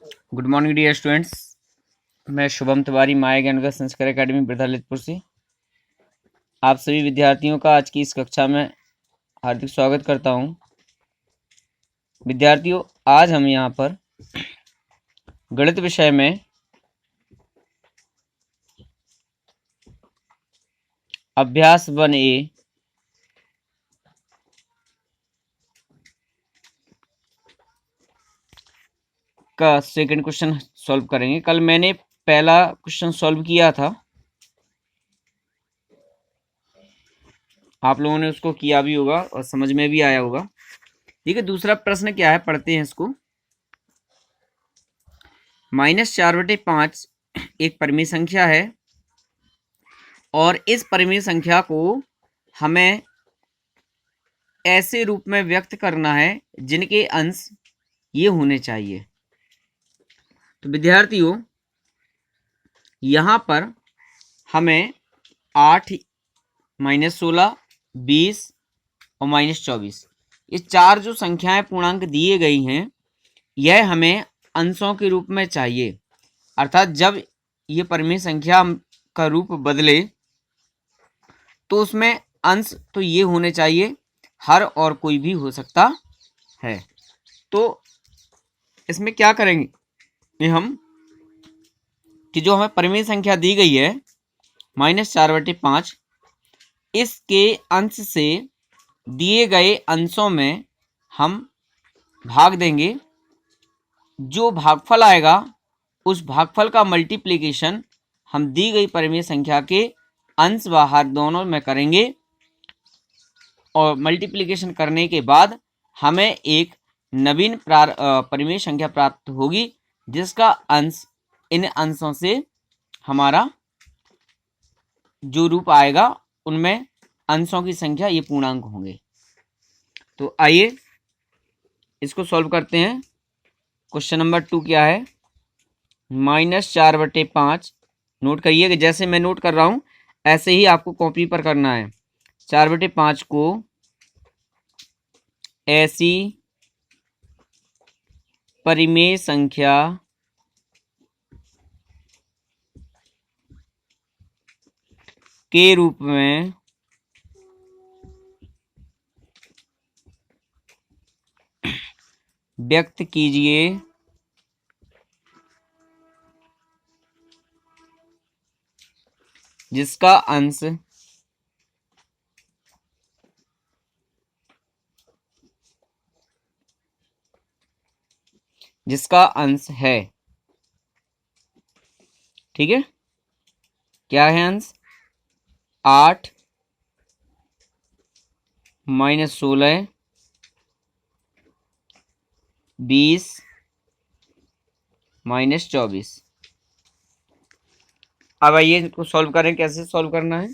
Good morning dear students. मैं शुभम तिवारी माया ज्ञान का संस्कार एकेडमी वृद्धालितपुर से आप सभी विद्यार्थियों का आज की इस कक्षा में हार्दिक स्वागत करता हूं। विद्यार्थियों, आज हम यहां पर गणित विषय में अभ्यास 1A का सेकंड क्वेश्चन सॉल्व करेंगे। कल मैंने पहला क्वेश्चन सॉल्व किया था, आप लोगों ने उसको किया भी होगा और समझ में भी आया होगा। ठीक है, दूसरा प्रश्न क्या है, पढ़ते हैं इसको। -4/5 एक परिमेय संख्या है और इस परिमेय संख्या को हमें ऐसे रूप में व्यक्त करना है जिनके अंश ये होने चाहिए। तो विद्यार्थियों, यहां पर हमें 8, -16, 20 और -24 ये चार जो संख्याएं पूर्णांक दिए गई हैं, यह हमें अंशों के रूप में चाहिए। अर्थात जब ये परिमेय संख्या का रूप बदले तो उसमें अंश तो ये होने चाहिए, हर और कोई भी हो सकता है। तो इसमें क्या करेंगे हम कि जो हमें परिमेय संख्या दी गई है -4/5, इसके अंश से दिए गए अंशों में हम भाग देंगे। जो भागफल आएगा उस भागफल का मल्टीप्लिकेशन हम दी गई परिमेय संख्या के अंश व हर दोनों में करेंगे और मल्टीप्लिकेशन करने के बाद हमें एक नवीन परिमेय संख्या प्राप्त होगी, जिसका अंश इन अंशों से हमारा जो रूप आएगा उनमें अंशों की संख्या ये पूर्णांक होंगे। तो आइए इसको सॉल्व करते हैं। क्वेश्चन नंबर 2 क्या है? -4/5। नोट करिए कि जैसे मैं नोट कर रहा हूं ऐसे ही आपको कॉपी पर करना है। 4/5 को ऐसी परिमेय संख्या के रूप में व्यक्त कीजिए जिसका अंश है। ठीक है, क्या है अंश? 8 -16 20 -24। अब आइए इनको सॉल्व करें। कैसे सॉल्व करना है?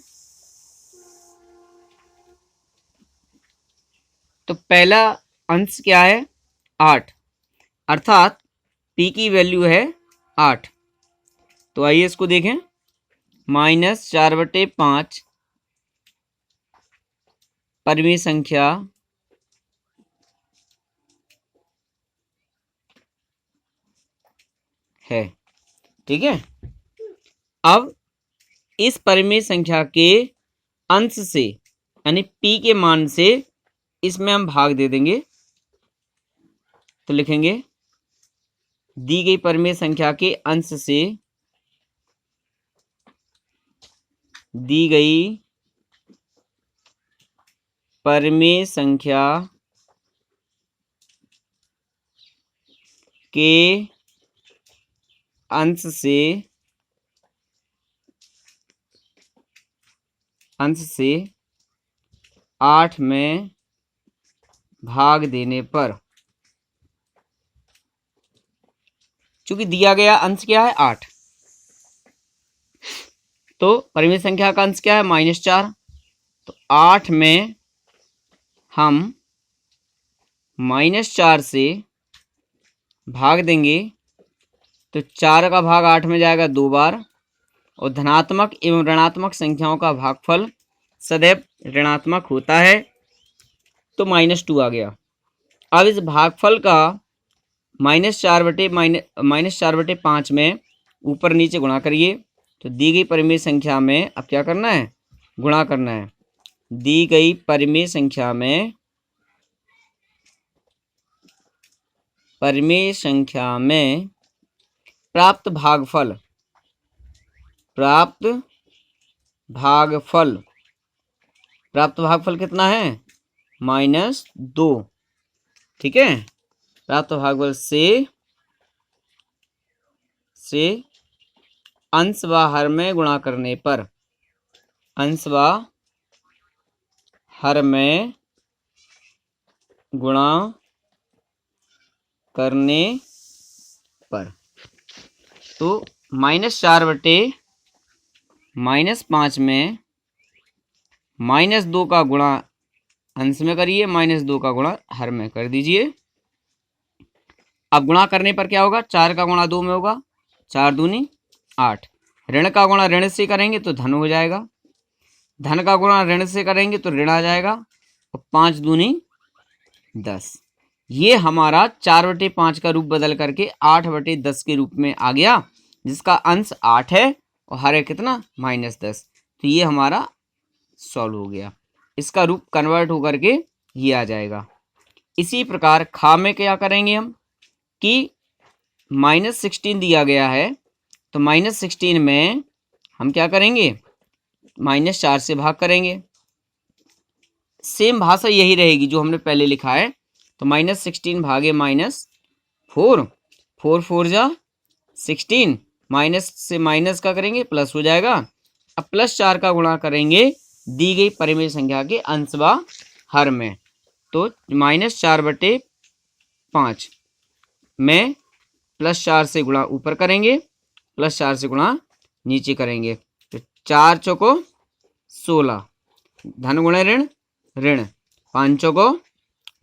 तो पहला अंश क्या है? 8, अर्थात p की वैल्यू है 8। तो आइए इसको देखें। -4/5 परिमेय संख्या है। ठीक है, अब इस परिमेय संख्या के अंश से यानी p के मान से इसमें हम भाग दे देंगे। तो लिखेंगे दी गई परिमेय संख्या के अंश से दी गई परिमेय संख्या के अंश से 8 में भाग देने पर, चूंकि दिया गया अंश क्या है? 8, तो परिमेय संख्या का अंश क्या है? -4। तो 8 में हम -4 से भाग देंगे तो 4 का भाग 8 में जाएगा 2 बार, और धनात्मक एवं ऋणात्मक संख्याओं का भागफल सदैव ऋणात्मक होता है। तो -2 आ गया। अब इस भागफल का -4/5 में ऊपर नीचे गुणा करिए, तो दी गई परिमेय संख्या में अब क्या करना है, गुणा करना है। दी गई परिमेय संख्या में प्राप्त भागफल कितना है, -2। ठीक है, प्राप्त भागफल से अंश व हर में गुणा करने पर, अंश व हर में गुणा करने पर, तो -4/-5 में -2 का गुणा अंश में करिए, -2 का गुणा हर में कर दीजिए। अब गुणा करने पर क्या होगा, 4 का गुणा 2 में होगा, 4 दूनी 8। ऋण का गुणा ऋण से करेंगे तो धन हो जाएगा, धन का गुणा ऋण से करेंगे तो ऋण आ जाएगा, और 5 दूनी 10। ये हमारा 4/5 का रूप बदल करके 8/10 के रूप में आ गया, जिसका अंश 8 है और हर है कितना, -10। तो ये हमारा सॉल्व हो गया। इसका रूप कन्वर्ट होकर के ये आ जाएगा। इसी प्रकार खा में क्या करेंगे हम कि -16 दिया गया है, तो -16 में हम क्या करेंगे, -4 से भाग करेंगे। सेम भाषा यही रहेगी जो हमने पहले लिखा है, तो -16 भागे -4, 4 4 जा 16, माइनस से माइनस का करेंगे प्लस हो जाएगा। अब +4 का गुणा करेंगे दी गई परिमेय संख्या के अंश व हर में, तो -4/5 में +4 से गुणा ऊपर करेंगे, +4 से गुणा नीचे करेंगे, तो 4 चौको 16, धन गुणे ऋण ऋण, 5 चौको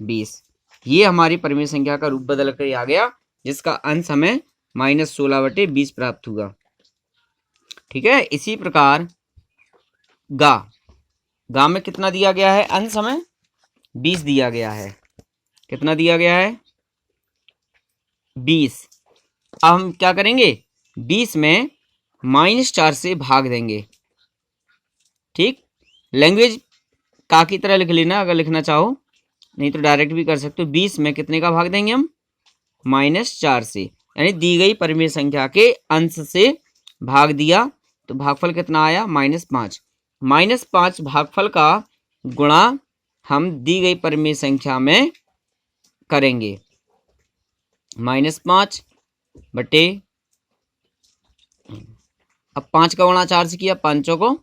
20। ये हमारी परिमेय संख्या का रूप बदल कर आ गया, जिसका अंश हमें -16/20 प्राप्त हुआ। ठीक है, इसी प्रकार गा में कितना दिया गया है, अंश हमें 20 दिया गया है। कितना दिया गया है, 20। अब हम क्या करेंगे, 20 में -4 से भाग देंगे। ठीक, लैंग्वेज का की तरह लिख लेना अगर लिखना चाहो, नहीं तो डायरेक्ट भी कर सकते हो। 20 में कितने का भाग देंगे हम, -4 से, यानी दी गई परिमेय संख्या के अंश से भाग दिया, तो भागफल कितना आया, -5। -5 भागफल का गुणा हम दी गई परिमेय संख्या में करेंगे, -5 बटे, अब 5 का गुणा 4 से किया, 5 चौको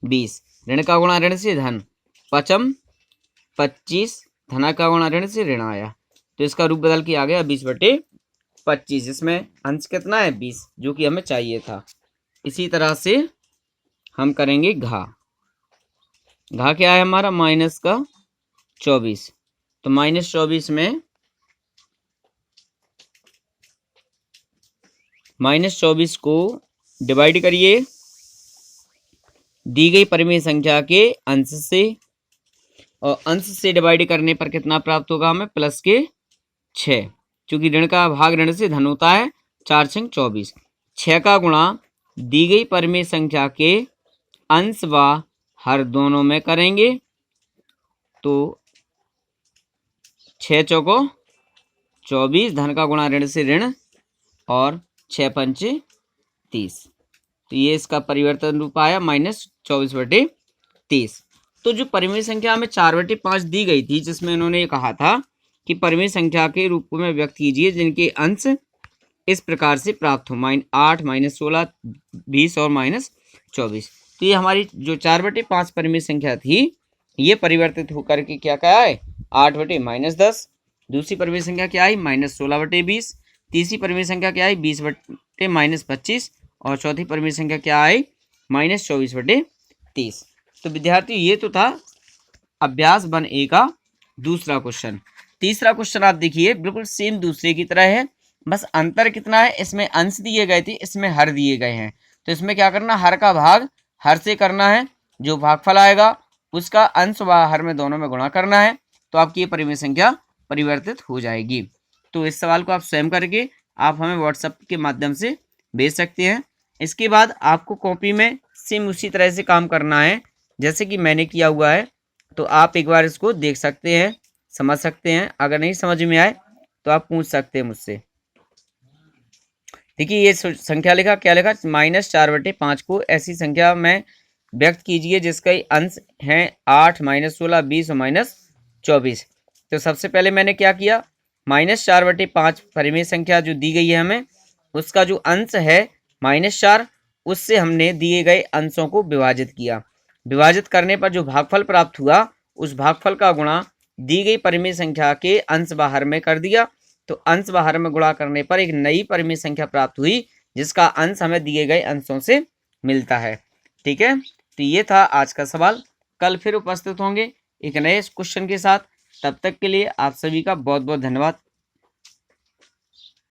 20, ऋण का गुणा ऋण से धन, 5 25, धन का गुणा ऋण से ऋण आया, तो इसका रूप बदल के आ गया 20/25। इसमें अंश कितना है, 20, जो कि हमें चाहिए था। इसी तरह से हम करेंगे घा क्या है हमारा, -24, तो -24 में -24 को डिवाइड करिए दी गई परिमेय संख्या के अंश से, और अंश से डिवाइड करने पर कितना प्राप्त होगा हमें, +6, क्योंकि ऋण का भाग ऋण से धन होता है, 4 6 24। 6 का गुणा दी गई परिमेय संख्या के अंश व हर दोनों में करेंगे, तो 6 चौको 24, धन का गुणा ऋण से ऋण, और 6 पंच 30, तो ये इसका परिवर्तन रूप आया -24/30। तो जो परिमेय संख्या हमें 4/5 दी गई थी, जिसमें इन्होंने कहा था कि परिमेय संख्या के रूप में व्यक्त कीजिए जिनके अंश इस प्रकार से प्राप्त हो, -8 -16 20 और -24। तो ये हमारी जो 4/5 परिमेय संख्या थी, ये परिवर्तित होकर के क्या है, 8/-10। दूसरी परिमेय संख्या क्या आई, -16/20। तीसरी परिमेय संख्या क्या आई, 20/-25, और चौथी परिमेय संख्या क्या आई, -24/30। तो विद्यार्थी ये तो था अभ्यास 1A का दूसरा क्वेश्चन। तीसरा क्वेश्चन आप देखिए, बिल्कुल सेम दूसरे की तरह है, बस अंतर कितना है, इसमें अंश दिए गए थे, इसमें हर दिए गए हैं। तो इसमें क्या करना, हर का भाग हर से करना है, जो भागफल आएगा उसका अंश व हर में दोनों में गुणा करना है, तो आपकी ये परिमेय संख्या परिवर्तित हो जाएगी। तो इस सवाल को आप स्वयं करके आप हमें व्हाट्सएप के माध्यम से भेज सकते हैं। इसके बाद आपको कॉपी में सेम उसी तरह से काम करना है जैसे कि मैंने किया हुआ है। तो आप एक बार इसको देख सकते हैं, समझ सकते हैं। अगर नहीं समझ में आए तो आप पूछ सकते हैं मुझसे। देखिए ये संख्या लिखा, क्या लिखा, -4/5 को ऐसी संख्या में व्यक्त कीजिए जिसका अंश है 8, -16, 20 और -24। तो सबसे पहले मैंने क्या किया, -4/5 परिमेय संख्या जो दी गई है हमें, उसका जो अंश है -4, उससे हमने दिए गए अंशों को विभाजित किया। विभाजित करने पर जो भागफल प्राप्त हुआ, उस भागफल का गुणा दी गई परिमेय संख्या के अंश बाहर में कर दिया। तो अंश बाहर में गुणा करने पर एक नई परिमेय संख्या प्राप्त हुई जिसका अंश हमें दिए गए अंशों से मिलता है। ठीक है, तो ये था आज का सवाल। कल फिर उपस्थित होंगे एक नए क्वेश्चन के साथ। तब तक के लिए आप सभी का बहुत बहुत धन्यवाद।